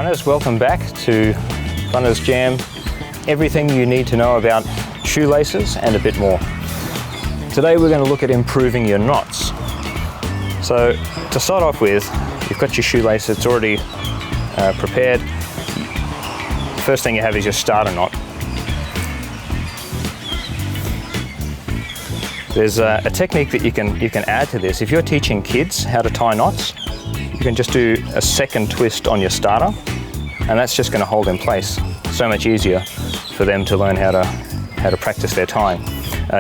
runners, welcome back to Runner's Jam. Everything you need to know about shoelaces and a bit more. Today we're going to look at improving your knots. So to start off with, you've got your shoelace, it's already prepared. The first thing you have is your starter knot. There's a technique that you can add to this. If you're teaching kids how to tie knots, you can just do a second twist on your starter, and that's just going to hold in place. So much easier for them to learn how to practice their tying.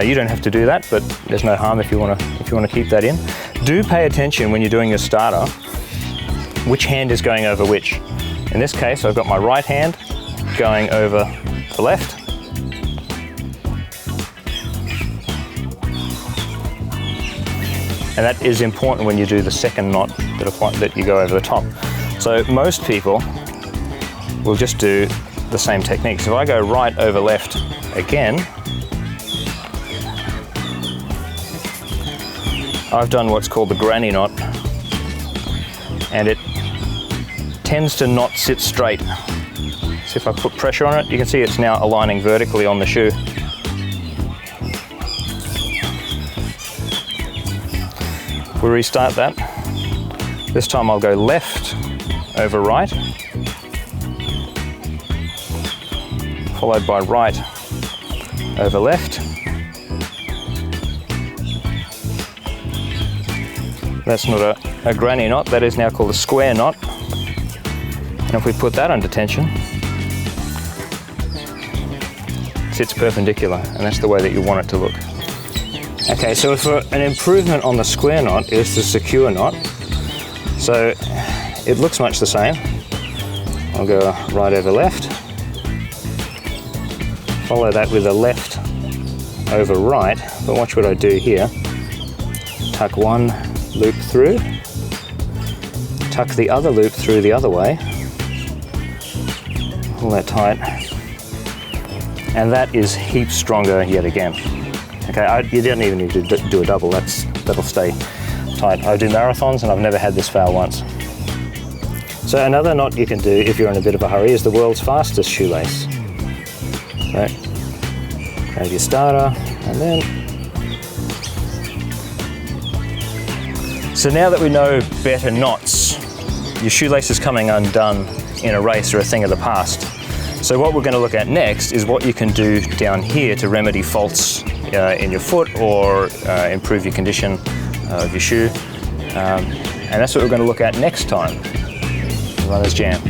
You don't have to do that, but there's no harm if you want to keep that in. Do pay attention when you're doing your starter, which hand is going over which. In this case, I've got my right hand going over the left. And that is important when you do the second knot that you go over the top. So most people will just do the same technique. So if I go right over left again, I've done what's called the granny knot, and it tends to not sit straight. So if I put pressure on it, you can see it's now aligning vertically on the shoe. We'll restart that. This time I'll go left over right, followed by right over left. That's not a granny knot, that is now called a square knot. And if we put that under tension, it sits perpendicular, and that's the way that you want it to look. Okay, so for an improvement on the square knot is the secure knot. So it looks much the same. I'll go right over left, follow that with a left over right, but watch what I do here. Tuck one loop through, tuck the other loop through the other way, pull that tight, and that is heaps stronger yet again. Okay, you don't even need to do a double, that'll stay tight. I do marathons and I've never had this fail once. So another knot you can do if you're in a bit of a hurry is the world's fastest shoelace. So, grab your starter and then... So now that we know better knots, your shoelace is coming undone in a race or a thing of the past. So what we're going to look at next is what you can do down here to remedy faults in your foot or improve your condition of your shoe. And that's what we're going to look at next time. Runner's Jam.